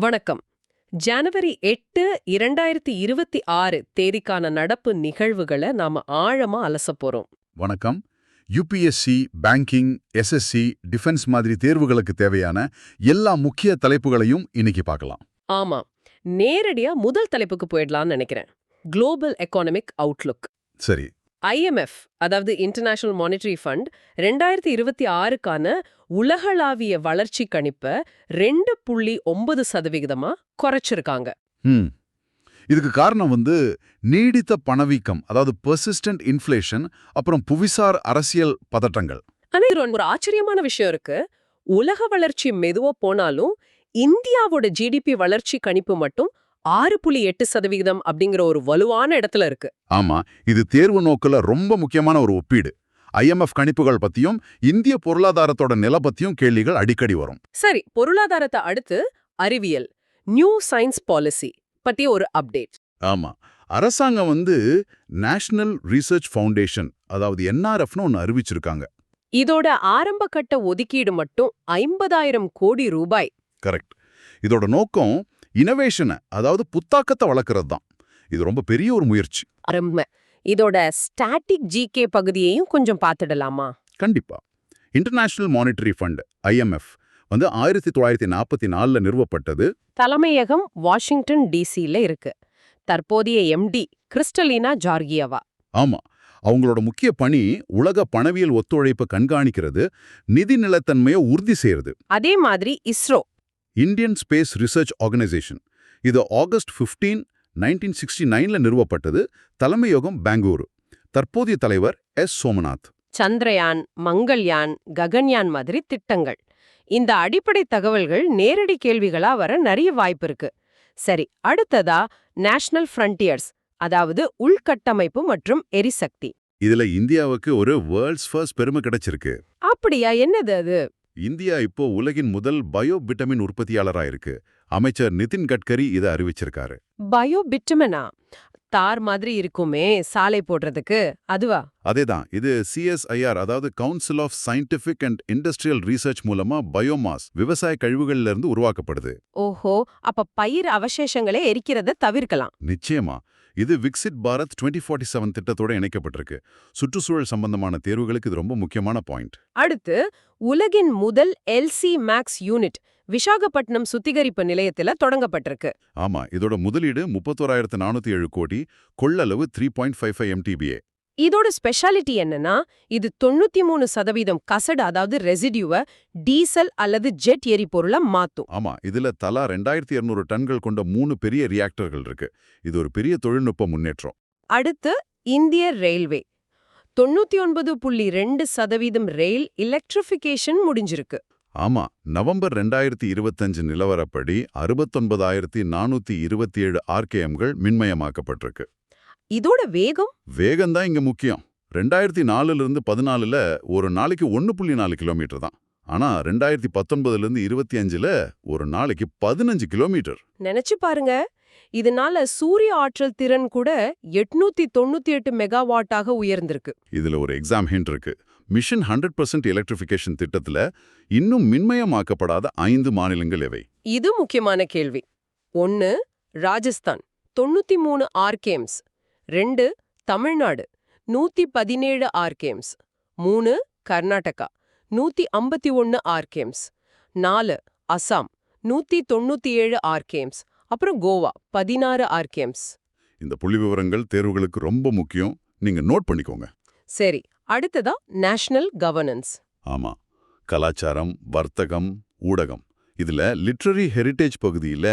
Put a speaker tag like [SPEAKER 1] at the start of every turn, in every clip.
[SPEAKER 1] வணக்கம். ஜனவரி 8, 2026 தேதிக்கான நடப்பு நிகழ்வுகளை நாம ஆழமா அலசப் போறோம்.
[SPEAKER 2] வணக்கம். யுபிஎஸ்சி, பேங்கிங், எஸ்எஸ்சி, டிஃபென்ஸ் மாதிரி தேர்வுகளுக்கு தேவையான எல்லா முக்கிய தலைப்புகளையும் இன்னைக்கு பார்க்கலாம்.
[SPEAKER 1] ஆமா, நேரடியா முதல் தலைப்புக்கு போயிடலாம்னு நினைக்கிறேன். Global economic Outlook.
[SPEAKER 2] சரி.
[SPEAKER 1] ஐஎம்எஃப், அதாவது இன்டர்நேஷனல் மானிட்டரி ஃபண்ட், 2026க்கான உலகளாவிய வளர்ச்சி கணிப்பை 2.9% குறைச்சிருக்காங்க.
[SPEAKER 2] இதுக்கு காரணம் நீடித்த பணவீக்கம், அதாவது பெர்சிஸ்டன்ட் இன்ஃப்ளேஷன், அப்புறம் புவிசார் அரசியல் பதட்டங்கள்.
[SPEAKER 1] ஆனா இது ஒரு ஆச்சரியமான விஷயம் இருக்கு. உலக வளர்ச்சி மெதுவா போனாலும் இந்தியாவோட ஜிடிபி வளர்ச்சி கணிப்பு மட்டும் 6.8% அப்படிங்கிற ஒரு வலுவான இடத்துல இருக்கு.
[SPEAKER 2] ஆமா, இது தேர்வு நோக்குல ரொம்ப முக்கியமான ஒரு ஒப்பீடு. ஐஎம்எஃப் கணிப்புகள் பத்தியும் இந்திய பொருளாதாரத்தோட நில பத்தியும் கேள்விகள் அடிக்கடி வரும்.
[SPEAKER 1] சரி, பொருளாதாரத்தை அடுத்து அறிவியல், நியூ சயின்ஸ் பாலிசி பத்தி ஒரு அப்டேட்.
[SPEAKER 2] ஆமா, அரசாங்கம் நேஷனல் ரிசர்ச் ஃபவுண்டேஷன், அதாவது என்ஆர்எஃப்னு ஒன்னு அறிவிச்சிருக்காங்க.
[SPEAKER 1] இதோட ஆரம்ப கட்ட ஒதுக்கீடு மட்டும் 50,000 கோடி ரூபாய்.
[SPEAKER 2] கரெக்ட். இதோட நோக்கம் இனோவேஷனை, அதாவது புத்தாக்கத்தை வளர்க்கறது தான். இது ரொம்ப பெரிய ஒரு முயற்சி.
[SPEAKER 1] இதோட ஸ்டாட்டிக் ஜிகே பகுதியையும் கொஞ்சம் பார்த்துடலாமா?
[SPEAKER 2] கண்டிப்பா. இன்டர்நேஷனல் மானிட்டரி ஃபண்ட், ஐஎம்எஃப் 1944 நிறுவப்பட்டது.
[SPEAKER 1] தலைமையகம் வாஷிங்டன் டிசில இருக்கு. தற்போதைய எம்டி கிறிஸ்டலினா ஜார்கியவா.
[SPEAKER 2] ஆமா, அவங்களோட முக்கிய பணி உலக பணவியல் ஒத்துழைப்பை கண்காணிக்கிறது, நிதி நிலைத்தன்மையை உறுதி செய்யறது.
[SPEAKER 1] அதே மாதிரி ISRO,
[SPEAKER 2] Indian space research organisation, இது ஆகஸ்ட் 15, 1969 நிறுவப்பட்டது. தலைமையகம் பெங்களூரு. தற்போதைய தலைவர் எஸ். சோமநாத்.
[SPEAKER 1] சந்திரயான், மங்கள்யான், ககன்யான் மாதிரி திட்டங்கள். இந்த அடிப்படை தகவல்கள் நேரடி கேள்விகளா வர நிறைய வாய்ப்பு இருக்கு. சரி, அடுத்ததா நேஷனல் ஃப்ரண்டியர்ஸ், அதாவது உள்கட்டமைப்பு மற்றும் எரிசக்தி.
[SPEAKER 2] இதுல இந்தியாவுக்கு ஒரு வேர்ல்ட்ஸ் ஃபர்ஸ்ட் பெருமை கிடைச்சிருக்கு.
[SPEAKER 1] அப்படியா? என்னது அது?
[SPEAKER 2] இந்தியா இப்போ உலகின் முதல் பயோ பிட்டமின் உற்பத்தியாளரா இருக்கு. அமைச்சர் நிதின் கட்கரி இதை அறிவிச்சிருக்காரு.
[SPEAKER 1] பயோ பிட்டமினா? தார் மாதிரி இருக்குமே சாலை போடுறதுக்கு, அதுவா?
[SPEAKER 2] அதேதான். இது சிஎஸ்ஐஆர், அதாவது council of scientific and industrial research மூலமா பயோமாஸ், விவசாய கழிவுகள்ல இருந்து உருவாக்கப்படுது.
[SPEAKER 1] ஓஹோ, அப்ப பயிர் அவசேஷங்களே எரிக்கிறத தவிர்க்கலாம்.
[SPEAKER 2] நிச்சயமா. இது விக்சிட் பாரத் 2047 திட்டத்தோட இணைக்கப்பட்டிருக்கு. சுற்றுச்சூழல் சம்பந்தமான தேர்வுகளுக்கு இது ரொம்ப முக்கியமான பாயிண்ட்.
[SPEAKER 1] அடுத்து, உலகின் முதல் எல்சி மேக்ஸ் யூனிட் விசாகப்பட்டினம் சுத்திகரிப்பு நிலையத்துல தொடங்கப்பட்டிருக்கு.
[SPEAKER 2] ஆமா, இதோட முதலீடு 31,407 கோடி, கொள்ளளவு 3.55 MTPA.
[SPEAKER 1] இதோட ஸ்பெஷாலிட்டி என்னன்னா, இது 93% கசடு, அதாவது ரெசிடியூவை டீசல் அல்லது ஜெட் எரிபொருளை மாத்தும்.
[SPEAKER 2] ஆமா, இதுல தலா 2200 டன்கள் கொண்ட 3 பெரிய ரியாக்டர்கள் இருக்கு. இது ஒரு பெரிய தொழில்நுட்ப முன்னேற்றம்.
[SPEAKER 1] அடுத்து, இந்திய ரயில்வே 99.2% ரயில் எலக்ட்ரிஃபிகேஷன் முடிஞ்சிருக்கு.
[SPEAKER 2] ஆமா, நவம்பர் 2025 நிலவரப்படி 69,427 RKMகள் மின்மயமாக்கப்பட்டிருக்கு.
[SPEAKER 1] இதோட வேகம்தான்
[SPEAKER 2] இங்க முக்கியம். 2004லிருந்து 14ல ஒரு நாளைக்கு 1.4 கிலோமீட்டர் தான். ஆனா 2019லிருந்து 25ல ஒரு நாளைக்கு 15 கிலோமீட்டர்.
[SPEAKER 1] நினைச்சு பாருங்க. இதனால சூரிய ஆற்றல் திறன் கூட 898 மெகாவாட்டாக உயர்ந்திருக்கு.
[SPEAKER 2] இதுல ஒரு எக்ஸாம் ஹிண்ட் இருக்கு. மிஷன் 100% எலக்ட்ரிஃபிகேஷன் திட்டத்துல இன்னும் மின்மயமாக்கப்படாத 5 மாநிலங்கள் எவை?
[SPEAKER 1] இது முக்கியமான கேள்வி. 1, Rajasthan 93 RKMs. 2, Tamil Nadu 117 RKMs. 3, Karnataka 151 RKMs. 4, Assam 197 RKMs. அப்புறம் கோவா 16 RKMs.
[SPEAKER 2] இந்த புள்ளிவிவரங்கள் தேர்வுகளுக்கு ரொம்ப முக்கியம். நீங்க நோட் பண்ணிக்கோங்க.
[SPEAKER 1] சரி, அடுத்ததா நேஷனல் கவர்னன்ஸ்.
[SPEAKER 2] ஆமா, கலாச்சாரம், வர்த்தகம், ஊடகம். இதுல லிட்ரரி ஹெரிடேஜ் பகுதியில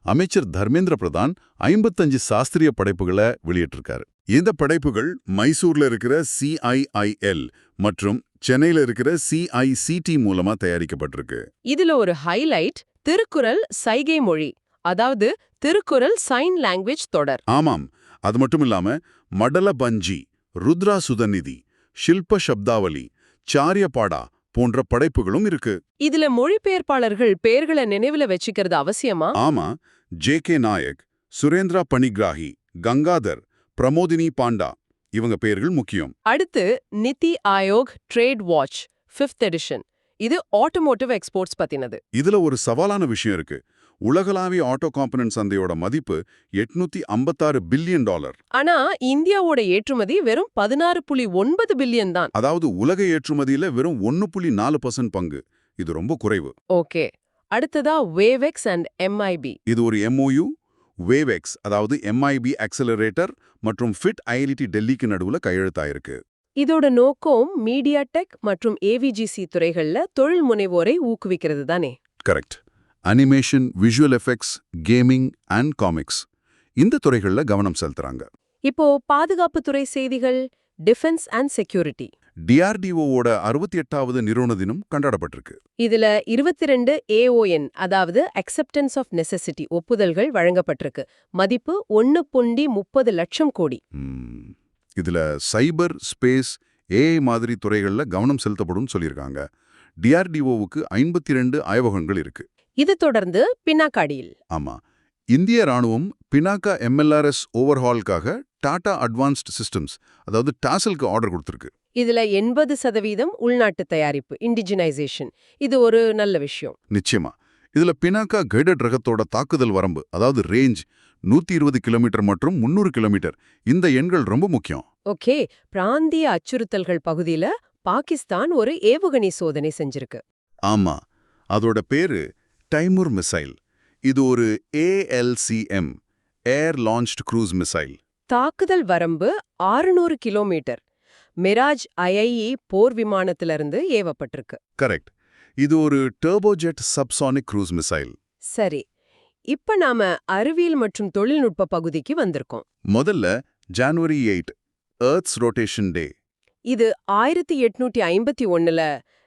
[SPEAKER 2] அமைச்சர் தர்மேந்திர பிரதான் 55 சாஸ்திரிய படைப்புகளை வெளியிட்டிருக்காரு. இந்த படைப்புகள் மைசூர்ல இருக்கிற CIIL மற்றும் சென்னையில இருக்கிற CICT மூலமா தயாரிக்கப்பட்டிருக்கு.
[SPEAKER 1] இதுல ஒரு ஹைலைட் திருக்குறள் சைகை மொழி, அதாவது திருக்குறள் சைன் லாங்குவேஜ் தொடர்.
[SPEAKER 2] ஆமாம், அது மட்டும் இல்லாம மடல பஞ்சி, ருத்ரா சுதநிதி, ஷில்ப சப்தாவலி, சாரியபாடா போன்ற படைப்புகளும் இருக்கு.
[SPEAKER 1] இதுல மொழிபெயர்ப்பாளர்கள் பெயர்களை நினைவுல வச்சுக்கிறது அவசியமா?
[SPEAKER 2] ஆமா, J.K. நாயக், சுரேந்திரா பணிகிராஹி, கங்காதர், பிரமோதினி பாண்டா, இவங்க பெயர்கள் முக்கியம்.
[SPEAKER 1] அடுத்து நிதி Aayog trade watch 5th edition. இது ஆட்டோமோட்டிவ் எக்ஸ்போர்ட்ஸ் பத்தினது.
[SPEAKER 2] இதுல ஒரு சவாலான விஷயம் இருக்கு. உலகளாவிய ஆட்டோ காம்பனன்ட் சந்தையோட மதிப்பு $856 பில்லியன்.
[SPEAKER 1] ஆனா இந்தியாவோட ஏற்றுமதி வெறும் 16.9 பில்லியன் தான்.
[SPEAKER 2] அதாவது உலக ஏற்றுமதியில வெறும் 1.4% பங்கு. இது ரொம்ப குறைவு.
[SPEAKER 1] ஓகே. அடுத்ததா வேவெக்ஸ் அண்ட் எம்ஐபி.
[SPEAKER 2] இது ஒரு MOU, வேவெக்ஸ் அதாவது MIB ஆக்சலரேட்டர் மற்றும் ஃபிட் ஐஐடி டெல்லிக்கு நடுவுல கையெழுத்தாயிருக்கு.
[SPEAKER 1] இதோட நோக்கம் மீடியா டெக் மற்றும் ஏவிஜிசி துறைகள்ல தொழில் முனைவோரை ஊக்குவிக்கிறது தானே?
[SPEAKER 2] Correct. Animation, visual effects, gaming and comics இந்த துறைகள்ல கவனம் செலுத்துறாங்க.
[SPEAKER 1] இப்போ பாதுகாப்புத்துறை செய்திகள், டிஃபென்ஸ் அண்ட் செக்யூரிட்டி.
[SPEAKER 2] DRDOவோட 68வது நிறுவன தினம் கொண்டாடப்பட்டிருக்கு.
[SPEAKER 1] இதுல 22 AON அதாவது அக்செப்டன்ஸ் ஆஃப் நெசசிட்டி ஒப்புதல்கள் வழங்கப்பட்டிருக்கு. மதிப்பு 1.30 லட்சம் கோடி.
[SPEAKER 2] இதுல சைபர், ஸ்பேஸ், AI மாதிரி துறைகள்ல கவனம் செலுத்தப்படும் சொல்லியிருக்காங்க. DRDOவுக்கு 52 ஆய்வகங்கள் இருக்கு.
[SPEAKER 1] இது தொடர்ந்து பின்னாக்காடியில்.
[SPEAKER 2] ஆமா, இந்திய ராணுவம் பினாக்கா MLRS ஓவர்ஹாலுக்காக டாடா அட்வான்ஸ்ட் சிஸ்டம்ஸ் அதாவது டாசலுக்கு ஆர்டர் கொடுத்திருக்கு.
[SPEAKER 1] இதுல 80% உள்நாட்டு தயாரிப்பு, இண்டிஜினைசேஷன். இது ஒரு நல்ல விஷயம்.
[SPEAKER 2] நிச்சயமா. இதுல பினாக்கா கைடட் ரகத்தோட தாக்குதல் வரம்பு அதாவது ரேஞ்ச் 120 கிலோமீட்டர் மற்றும் 300 கிலோமீட்டர். இந்த எண்கள் ரொம்ப முக்கியம்.
[SPEAKER 1] ஓகே. பிராந்திய அச்சுறுத்தல்கள் பகுதியில பாகிஸ்தான் ஒரு ஏவுகணை சோதனை செஞ்சிருக்கு.
[SPEAKER 2] ஆமா, அதோட பேரு டைமுர் மிசைல். இது ஒரு ALCM, ஏர் லான்ச்டு க்ரூஸ் மிசைல்.
[SPEAKER 1] தாக்குதல் வரம்பு 600 கிலோமீட்டர். மிராஜ் IIE போர் விமானத்திலிருந்து ஏவப்பட்டிருக்கு.
[SPEAKER 2] கரெக்ட். இது ஒரு டர்போஜெட் சப்சானிக் க்ரூஸ் மிசைல்.
[SPEAKER 1] சரி, இப்ப நாம அறிவியல் மற்றும் தொழில்நுட்ப பகுதிக்கு வந்திருக்கோம்.
[SPEAKER 2] முதல்ல ஜனவரி 8 எர்த்ஸ் ரொட்டேஷன் டே.
[SPEAKER 1] இது 1851ல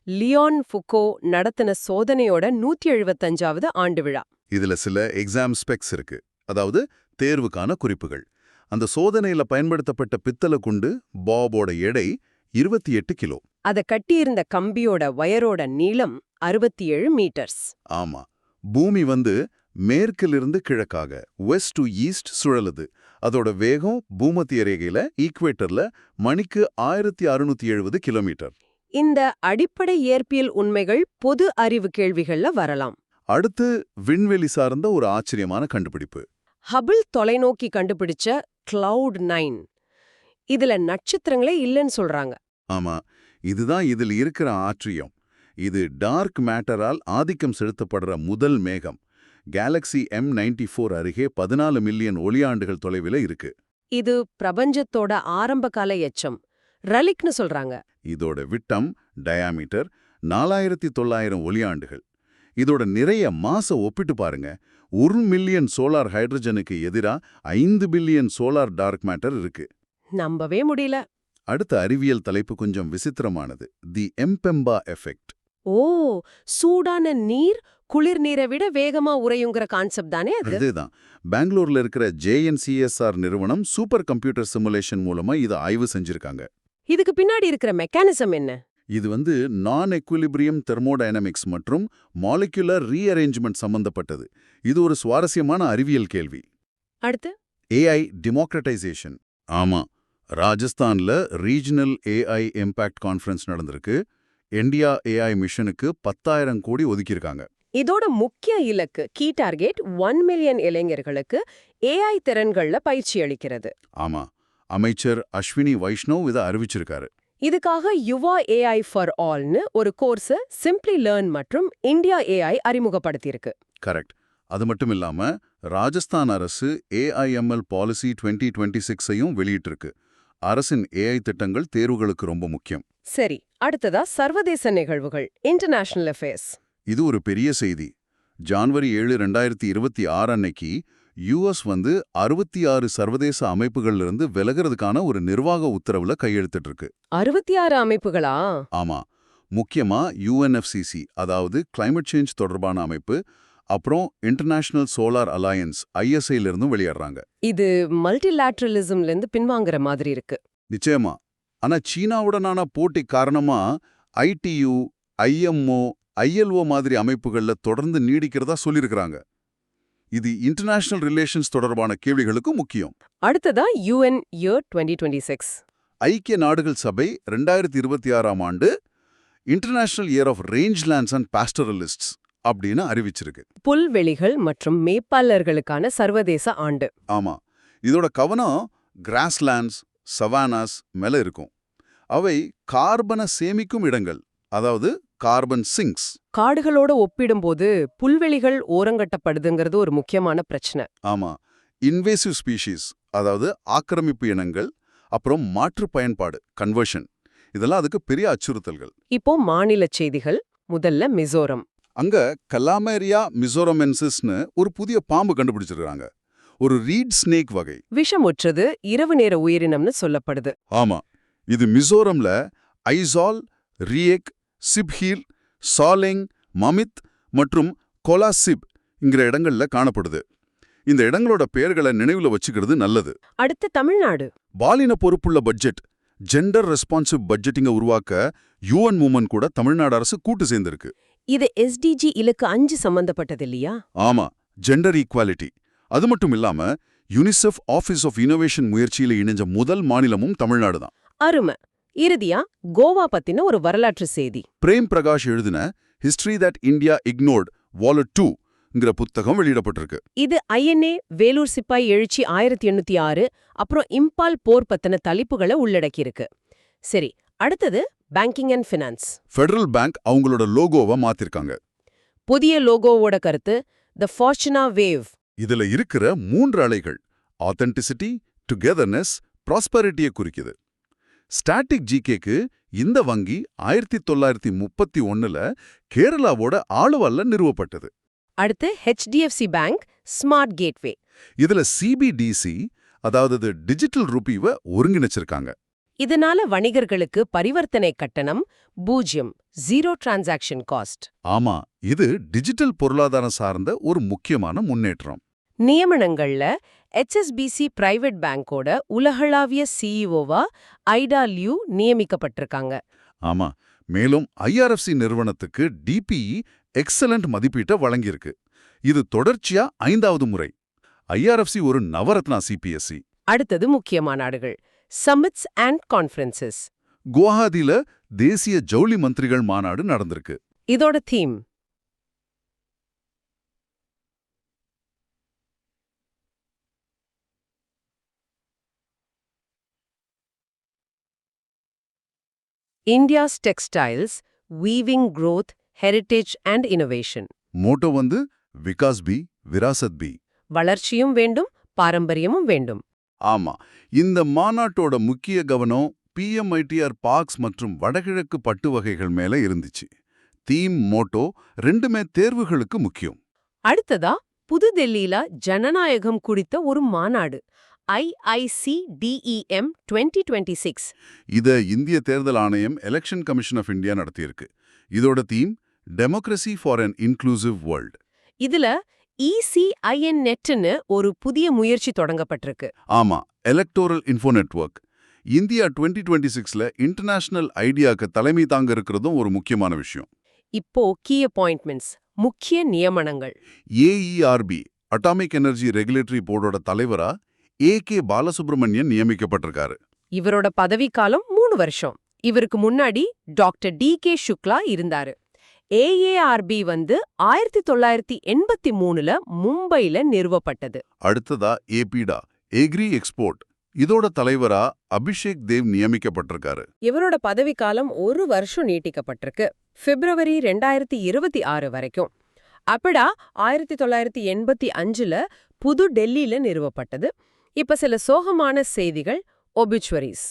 [SPEAKER 1] லியோன் ஃபுகோ நடத்தின சோதனையோட 175வது ஆண்டு விழா.
[SPEAKER 2] இதுல சில எக்ஸாம் ஸ்பெக்ஸ் இருக்கு, அதாவது தேர்வுக்கான குறிப்புகள். அந்த சோதனையில பயன்படுத்தப்பட்ட பித்தளை குண்டு பாபோட எடை 28 கிலோ.
[SPEAKER 1] அத கட்டியிருந்த கம்பியோட வயரோட நீளம் 67 மீட்டர்ஸ்.
[SPEAKER 2] ஆமா, பூமி மேற்கிலிருந்து கிழக்காக வெஸ்ட் டு ஈஸ்ட் சுழலுது. அதோட வேகம் பூமத்திய ரேகையில ஈக்குவேட்டர்ல மணிக்கு 1670 கிலோமீட்டர்.
[SPEAKER 1] இந்த அடிப்படை இயற்பியல் உண்மைகள் பொது அறிவு கேள்விகள்ல வரலாம்.
[SPEAKER 2] அடுத்து விண்வெளி சார்ந்த ஒரு ஆச்சரியமான கண்டுபிடிப்பு.
[SPEAKER 1] ஹபிள் தொலைநோக்கி கண்டுபிடிச்ச கிளவுட் 9. இதுல நட்சத்திரங்களே இல்லைன்னு சொல்றாங்க.
[SPEAKER 2] ஆமா, இதுதான் இதில் இருக்கிற ஆச்சரியம். இது டார்க் மேட்டரால் ஆதிக்கம் செலுத்தப்படுற முதல் மேகம். கேலக்ஸி M94 அருகே 14 மில்லியன் ஒளியாண்டுகள் தொலைவில் இருக்கு. இது
[SPEAKER 1] பிரபஞ்சத்தோட ஆரம்பகால எச்சம், ரலிக்னு சொல்றாங்க.
[SPEAKER 2] இதோட விட்டம், டயாமீட்டர் 4900 ஒளியாண்டுகள். இதோட நிறைய மாச ஒப்பிட்டு பாருங்க. 1 மில்லியன் சோலார் ஹைட்ரஜனுக்கு எதிரா 5 பில்லியன் சோலார் டார்க் மேட்டர் இருக்கு.
[SPEAKER 1] நம்பவே முடியல.
[SPEAKER 2] அடுத்த அறிவியல் தலைப்பு கொஞ்சம் விசித்திரமானது. தி எம்பெம்பா எஃபெக்ட்.
[SPEAKER 1] ஓ, சூடான நீர் குளிர் நீரை விட வேகமா உறையுங்கிற கான்செப்ட் தானே அது?
[SPEAKER 2] அதுதான். பெங்களூர்ல இருக்கிற JNCSR நிறுவனம் சூப்பர் கம்ப்யூட்டர் சிமுலேஷன் மூலமா இதை ஆய்வு செஞ்சிருக்காங்க.
[SPEAKER 1] இதுக்கு பின்னாடி இருக்கிற மெக்கானிசம் என்ன?
[SPEAKER 2] இது நான் எக்விலிபிரியம் தெர்மோடைனமிக்ஸ் மற்றும் மாலிகுலர் ரீஅரேஞ்ச்மெண்ட் சம்பந்தப்பட்டது. இது ஒரு சுவாரஸ்யமான அறிவியல் கேள்வி.
[SPEAKER 1] அடுத்து
[SPEAKER 2] AI டெமோக்ரட்டைசேஷன். ஆமா, ராஜஸ்தான்ல ரீஜனல் AI இம்பாக்ட் கான்ஃபரன்ஸ் நடந்திருக்கு. இந்தியா AI மிஷனுக்கு 10,000 கோடி ஒதுக்கியிருக்காங்க.
[SPEAKER 1] இதோட முக்கிய இலக்கு கீ டார்கெட் 1 மில்லியன் இளைஞர்களுக்கு AI திறன்கள்ல பயிற்சி அளிக்கிறது.
[SPEAKER 2] ஆமா, அமைச்சர் அஸ்வினி வைஷ்ணவ் இதை அறிவிச்சிருக்காரு.
[SPEAKER 1] இதுக்காக யுவா AI ஃபார் ஆல்னு ஒரு கோர்ஸ் சிம்பிளி லேர்ன் மற்றும் இந்தியா AI அறிமுகப்படுத்தியிருக்கு.
[SPEAKER 2] கரெக்ட். அது மட்டும் இல்லாம ராஜஸ்தான் அரசு AIML பாலிசி 2026ஐயும் வெளியிட்டிருக்கு. அரசின் AI திட்டங்கள் தேர்வுகளுக்கு ரொம்ப முக்கியம்.
[SPEAKER 1] சரி, அடுத்ததா சர்வதேச நிகழ்வுகள், இன்டர்நேஷனல் அஃபேர்ஸ்.
[SPEAKER 2] இது ஒரு பெரிய செய்தி. ஜனவரி 7, 2026 அன்னைக்கு US 66 சர்வதேச அமைப்புகள்லிருந்து விலகிறதுக்கான ஒரு நிர்வாக உத்தரவுல கையெழுத்திட்டு இருக்கு.
[SPEAKER 1] 66 அமைப்புகளா?
[SPEAKER 2] ஆமா, முக்கியமா UNFCCC அதாவது கிளைமேட் சேஞ்ச் தொடர்பான அமைப்பு, அப்புறம் இன்டர்நேஷனல் சோலார் அலையன்ஸ் ISIல இருந்தும் வெளியேறாங்க.
[SPEAKER 1] இது மல்டிலேட்ரலிசம்ல இருந்து பின்வாங்குற மாதிரி இருக்கு.
[SPEAKER 2] நிச்சயமா. ஆனா சீனாவுடனான போட்டி காரணமா ITU, IMO, ILO மாதிரி அமைப்புகள்ல தொடர்ந்து நீடிக்கிறதா சொல்லியிருக்கிறாங்க. இது இன்டர்நேஷனல் ரிலேஷன்ஸ் தொடர்பான கேள்விகளுக்கும் முக்கியம்.
[SPEAKER 1] அடுத்ததா UN இயர் 2026.
[SPEAKER 2] ஐக்கிய நாடுகள் சபை 2026ஆம் ஆண்டு இன்டர்நேஷனல் இயர் ஆஃப் ரேஞ்ச்லேண்ட்ஸ் அண்ட் பாஸ்டரலிஸ்ட்ஸ் அப்படின்னு அறிவிச்சிருக்கு.
[SPEAKER 1] புல்வெளிகள் மற்றும் மேய்ப்பாளர்களுக்கான சர்வதேச ஆண்டு.
[SPEAKER 2] ஆமா, இதோட கவனம் கிராஸ்லேண்ட்ஸ், சவானாஸ் மேல இருக்கும். அவை கார்பனை சேமிக்கும் இடங்கள், அதாவது கார்பன் சிங்க்ஸ்.
[SPEAKER 1] காடுகளோட ஒப்பிடும்போது புல்வெளிகள் ஓரங்கட்டப்படுதுங்கிறது ஒரு முக்கியமான பிரச்சனை.
[SPEAKER 2] ஆமா, இன்வேசிவ் ஸ்பீஷீஸ், அதாவது ஆக்கிரமிப்பு இனங்கள், அப்புறம் மாற்று பயன்பாடு கன்வர்ஷன், இதெல்லாம் அதுக்கு பெரிய அச்சுறுத்தல்கள்.
[SPEAKER 1] இப்போ மாநில செய்திகள். முதல்ல மிசோரம்.
[SPEAKER 2] அங்க கலாமேரியா மிசோரமென்சிஸ்னு ஒரு புதிய பாம்பு கண்டுபிடிச்சிருக்காங்க. ஒரு ரீட் ஸ்னேக் வகை.
[SPEAKER 1] விஷமுற்றது, இரவு நேர உயிரினம்னு சொல்லப்படுது.
[SPEAKER 2] ஆமா, இது மிசோரம்ல ஐசால், ரியேக், சிப்ஹீல், சாலெங், மமித் மற்றும் கோலாசிப் இங்கிற இடங்கள்ல காணப்படுது. இந்த இடங்களோட பெயர்களை நினைவுல வச்சுக்கிறது நல்லது.
[SPEAKER 1] அடுத்து தமிழ்நாடு.
[SPEAKER 2] பாலின பொறுப்புள்ள பட்ஜெட், ஜெண்டர் ரெஸ்பான்சிவ் பட்ஜெட்டிங்க உருவாக்க யுஎன் மூமென்ட் கூட தமிழ்நாடு அரசு கூட்டு சேர்ந்திருக்கு.
[SPEAKER 1] இது எஸ்டிஜி இலக்கு 5 சம்பந்தப்பட்டது இல்லையா?
[SPEAKER 2] ஆமா, ஜெண்டர் ஈக்வாலிட்டி. அது மட்டும் இல்லாம யுனிசெஃப் ஆஃபீஸ் ஆஃப் இன்னோவேஷன் முயற்சியில இணைஞ்ச முதல் மாநிலமும் தமிழ்நாடு தான்.
[SPEAKER 1] அருமை. இறுதியா கோவா பத்தின ஒரு வரலாற்று செய்தி.
[SPEAKER 2] பிரேம் பிரகாஷ் எழுதின ஹிஸ்டரி தட் இந்தியா இக்னோர்ட் வாலட் 2ங்கிற புத்தகம் வெளியிடப்பட்டிருக்கு.
[SPEAKER 1] இது ஐஎன்ஏ, வேலூர் சிப்பாய் எழுச்சி 1806, அப்புறம் இம்பால் போர் பத்தின தலைப்புகளை உள்ளடக்கியிருக்கு. சரி, அடுத்தது banking and finance.
[SPEAKER 2] Federal bank அவங்களோட லோகோவை மாத்திருக்காங்க.
[SPEAKER 1] புதிய லோகோவோட கருத்து த ஃபார்ச்சுனா வேவ்.
[SPEAKER 2] இதுல இருக்கிற 3 அலைகள் ஆத்தென்டிசிட்டி, டுகெதர்னஸ், ப்ராஸ்பரிட்டியை குறிக்குது. ஸ்டாட்டிக் ஜிகேக்கு இந்த வங்கி 1931ல கேரளாவோட ஆளுவல்ல நிறுவப்பட்டது.
[SPEAKER 1] அடுத்து ஹெச்டிஎஃப்சி பேங்க் ஸ்மார்ட் கேட்வே.
[SPEAKER 2] இதுல சிபிடிசி, அதாவது டிஜிட்டல் ரூபீவை ஒருங்கிணைச்சிருக்காங்க.
[SPEAKER 1] இதனால வணிகர்களுக்கு பரிவர்த்தனை கட்டணம் 0 டிரான்சாக்ஷன் காஸ்ட்.
[SPEAKER 2] ஆமா, இது டிஜிட்டல் பொருளாதாரம் சார்ந்த ஒரு முக்கியமான முன்னேற்றம்.
[SPEAKER 1] நியமனங்கள்ல HSBC பிரைவேட் பேங்கோட உலகளாவிய சிஇஓவா ஐடா லியூ நியமிக்கப்பட்டிருக்காங்க.
[SPEAKER 2] ஆமா, மேலும் IRFC நிறுவனத்துக்கு டிபிஇ எக்ஸலண்ட் மதிப்பீட்டை வழங்கியிருக்கு. இது தொடர்ச்சியா 5வது முறை. IRFC ஒரு நவரத்னா சிபிஎஸ்இ.
[SPEAKER 1] அடுத்தது முக்கிய மாநாடுகள், சம்மிட்ஸ் அண்ட் கான்ஃபரன்சஸ்.
[SPEAKER 2] குவஹாத்தில தேசிய ஜவுளி மந்திரிகள் மாநாடு நடந்திருக்கு.
[SPEAKER 1] இதோட theme India's textiles, weaving growth, heritage and innovation.
[SPEAKER 2] Motto வந்து விகாஸ் பி, விராசத் பி.
[SPEAKER 1] வளர்ச்சியும் வேண்டும், பாரம்பரியமும் வேண்டும்.
[SPEAKER 2] ஆமா, இந்த மாநாட்டோட முக்கிய கவனம் PMITR பார்க்ஸ் மற்றும் வடகிழக்கு பட்டு வகைகள் மேல இருந்துச்சு. தீம், மோட்டோ ரெண்டுமே தேர்வுகளுக்கு முக்கியம்.
[SPEAKER 1] அடுத்ததா புதுடெல்லியில ஜனநாயகம் குறித்த ஒரு மாநாடு, IICDEM 2026.
[SPEAKER 2] இத இந்திய தேர்தல் ஆணையம் எலெக்ஷன் கமிஷன் ஆஃப் இந்தியா நடத்தியிருக்கு. இதோட theme democracy for an inclusive world.
[SPEAKER 1] இதுல ECINNetன்னு ஒரு புதிய முயற்சி தொடங்கப்பட்டிருக்கு.
[SPEAKER 2] ஆமா, எலக்டோரல் இன்ஃபோ நெட்வொர்க். இந்தியா 2026ல இன்டர்நேஷனல் ஐடியாக்கு தலைமை தாங்க இருக்கிறதும் ஒரு முக்கியமான விஷயம்.
[SPEAKER 1] இப்போ கீ அப்பாயின்ட்மெண்ட்ஸ், முக்கிய நியமனங்கள்.
[SPEAKER 2] AERB அட்டாமிக் எனர்ஜி ரெகுலேட்டரி போர்டோட தலைவரா AK பாலசுப்ரமணியன் நியமிக்கப்பட்டிருக்காரு.
[SPEAKER 1] இவரோட பதவிக்காலம் 3 வருஷம். இவருக்கு முன்னாடி டாக்டர் DK சுக்லா இருந்தாரு. AARB வந்து 1983ல மும்பைல நிறுவப்பட்டது.
[SPEAKER 2] அடுத்ததா APDA எக்ரி எக்ஸ்போர்ட், இதோட தலைவரா அபிஷேக் தேவ் நியமிக்கப்பட்டிருக்காரு.
[SPEAKER 1] இவரோட பதவிக்காலம் 1 வருஷம் நீட்டிக்கப்பட்டிருக்கு, பிப்ரவரி 2026 வரைக்கும். அப்படா 1985ல புது டெல்லியில நிறுவப்பட்டது. இப்ப சில சோகமான செய்திகள். ஒபிச்சுவரிஸ்.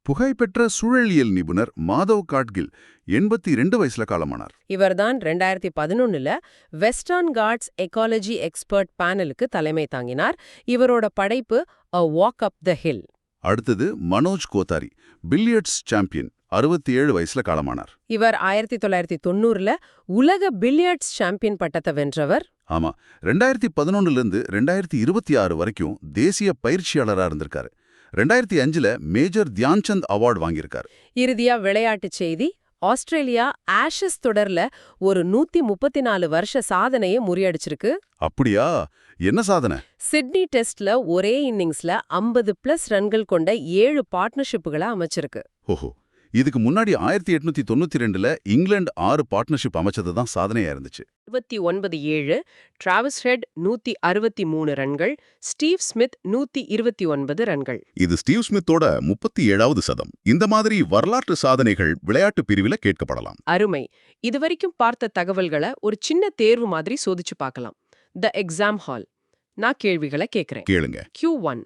[SPEAKER 2] புகைப்பெற்ற சூழலியல் நிபுணர் மாதவ் காட்கில் 82 வயசுல காலமானார்.
[SPEAKER 1] இவர்தான் 2011ல வெஸ்டர்ன் காட்ஸ் எக்காலஜி எக்ஸ்பர்ட் பேனலுக்கு தலைமை தாங்கினார். இவரோட படைப்பு A Walk Up the Hill.
[SPEAKER 2] அடுத்தது மனோஜ் கோத்தாரி, பில்லியர்ட்ஸ் சாம்பியன், 67 வயசுல காலமானார்.
[SPEAKER 1] இவர் 1990ல உலக பில்லியர்ட்ஸ் சாம்பியன் பட்டத்தை வென்றவர்.
[SPEAKER 2] ஆமா, 2011லிருந்து 2026 வரைக்கும் தேசிய பயிற்சியாளரா இருந்திருக்காரு. 2005ல மேஜர் தியான்சந்த் அவார்டு வாங்கியிருக்காரு.
[SPEAKER 1] இறுதியா விளையாட்டுச் செய்தி. ஆஸ்திரேலியா ஆஷஸ் தொடர்ல ஒரு 134 வருஷ சாதனையை முறியடிச்சிருக்கு.
[SPEAKER 2] அப்படியா? என்ன சாதனை?
[SPEAKER 1] சிட்னி டெஸ்ட்ல ஒரே இன்னிங்ஸ்ல 50+ ரன்கள் கொண்ட 7 பார்ட்னர்ஷிப்புகளை அமைச்சிருக்கு.
[SPEAKER 2] ஓஹோ, இதுக்கு முன்னாடி 1892ல இங்கிலாந்து 6 பார்ட்னர்ஷிப் அமைச்சது தான் சாதனையா இருந்துச்சு.
[SPEAKER 1] 29-7 டிராவிஸ் ஹெட் 163 ரன்கள், ஸ்டீவ் ஸ்மித் 129 ரன்கள்.
[SPEAKER 3] இது ஸ்டீவ் ஸ்மித்தோட 37வது சதம். இந்த மாதிரி வரலாற்று சாதனைகள் விளையாட்டு பிரிவில கேட்கப்படலாம்.
[SPEAKER 1] அருமை. இதுவரைக்கும் பார்த்த தகவல்களை ஒரு சின்ன தேர்வு மாதிரி சோதிச்சு பார்க்கலாம். The exam hall. நான் கேள்விகளை கேட்கிறேன்.
[SPEAKER 3] கேளுங்க.
[SPEAKER 1] Q1.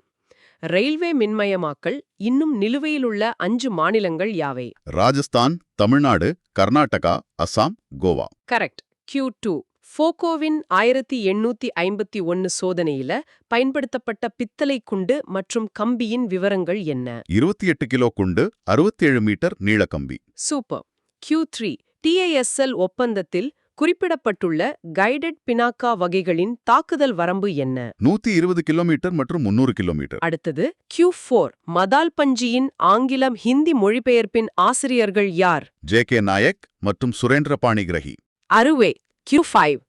[SPEAKER 1] ரயில்வே மின்மயமாக்கல் இன்னும் நிலுவையில் உள்ள 5 மாநிலங்கள் யாவை?
[SPEAKER 3] ராஜஸ்தான், தமிழ்நாடு, கர்நாடகா, அசாம், கோவா.
[SPEAKER 1] கரெக்ட். Q2. ஃபோகோவின் 1851 சோதனையில பயன்படுத்தப்பட்ட பித்தளை குண்டு மற்றும் கம்பியின் விவரங்கள் என்ன?
[SPEAKER 3] 28 கிலோ குண்டு, 67 மீட்டர் நீள கம்பி.
[SPEAKER 1] சூப்பர். Q3. TASL ஒப்பந்தத்தில் குறிப்பிடப்பட்டுள்ள கைடட் பினாக்கா வகைகளின் தாக்குதல் வரம்பு என்ன?
[SPEAKER 3] 120 கிலோமீட்டர் மற்றும் 300 கிலோமீட்டர்.
[SPEAKER 1] அடுத்தது Q4. மதால்பஞ்சியின் ஆங்கிலம் ஹிந்தி மொழிபெயர்ப்பின் ஆசிரியர்கள் யார்?
[SPEAKER 3] JK நாயக் மற்றும் சுரேந்திர பாணிகிரஹி.
[SPEAKER 1] அருவே. Q5.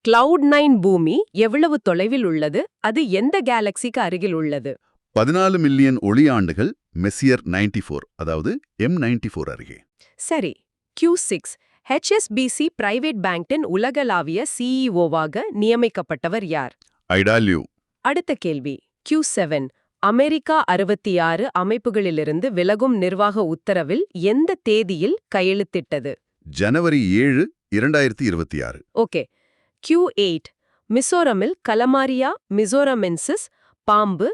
[SPEAKER 1] Cloud9 பூமி எவ்வளவு தொலைவில் உள்ளது? அது எந்த கேலக்சிக்கு அருகில் உள்ளது?
[SPEAKER 3] 14 மில்லியன் ஒளியாண்டுகள் மெசியர் 94, அதாவது M94 அருகே.
[SPEAKER 1] சரி. Q6. HSBC பிரைவேட் பேங்கின் உலகளாவிய CEO-வாக நியமிக்கப்பட்டவர் யார்?
[SPEAKER 3] ஐடா லியூ.
[SPEAKER 1] அடுத்த கேள்வி. Q7. அமெரிக்கா 66 அமைப்புகளிலிருந்து விலகும் நிர்வாக உத்தரவில் எந்த தேதியில் கையெழுத்திட்டது?
[SPEAKER 3] ஜனவரி 7, 2026.
[SPEAKER 1] ஓகே. Q8. மிசோரமில் கலமாரியா மிசோரமென்சிஸ் பாம்பு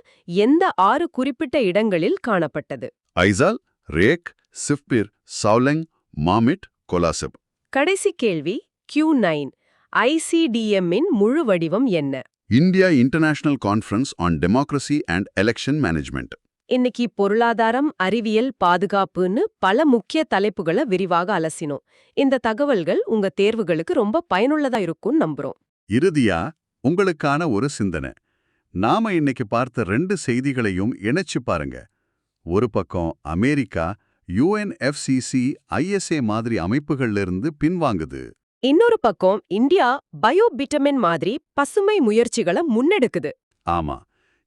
[SPEAKER 1] எந்த 6 குறிப்பிட்ட இடங்களில் காணப்பட்டது?
[SPEAKER 3] ஐசால், ரேக், சிஃபிர், சவுலெங், மாமிட், கொலாசப்.
[SPEAKER 1] கடைசி கேள்வி. Q9. ICDM-இன் முழு வடிவம் என்ன?
[SPEAKER 2] India international conference on democracy and election management.
[SPEAKER 1] இன்னைக்கு பொருளாதாரம், அறிவியல், பாதுகாப்புன்னு பல முக்கிய தலைப்புகளை விரிவாக அலசினோம். இந்த தகவல்கள் உங்க தேர்வுகளுக்கு ரொம்ப பயனுள்ளதா இருக்கும்னு நம்புறோம்.
[SPEAKER 2] இறுதியா உங்களுக்கான ஒரு சிந்தனை. நாம இன்னைக்கு பார்த்த 2 செய்திகளையும் இணைச்சு பாருங்க. ஒரு பக்கம் அமெரிக்கா UNFCCC ISA மாதிரி அமைப்புகள்ல இருந்து பின்வாங்குது.
[SPEAKER 1] இன்னொரு பக்கம் இந்தியா பயோபிட்டமின் மாதிரி பசுமை முயற்சிகளை முன்னெடுக்குது.
[SPEAKER 2] ஆமா,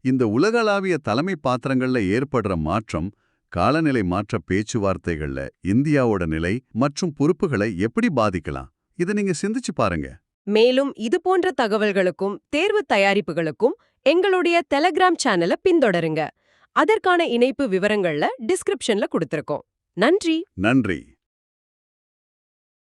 [SPEAKER 2] இந்த உலகளாவிய தலைமை பாத்திரங்கள்ல ஏற்படுற மாற்றம் காலநிலை மாற்ற பேச்சுவார்த்தைகள்ல இந்தியாவோட நிலை மற்றும் பொறுப்புகளை எப்படி பாதிக்கலாம்? இதை நீங்க சிந்திச்சு பாருங்க.
[SPEAKER 1] மேலும் இது போன்ற தகவல்களுக்கும் தேர்வு தயாரிப்புகளுக்கும் எங்களுடைய டெலகிராம் சேனலை பின்தொடருங்க. அதற்கான இணைப்பு விவரங்கள்ல டிஸ்கிரிப்ஷன்ல கொடுத்திருக்கோம். நன்றி.
[SPEAKER 2] நன்றி.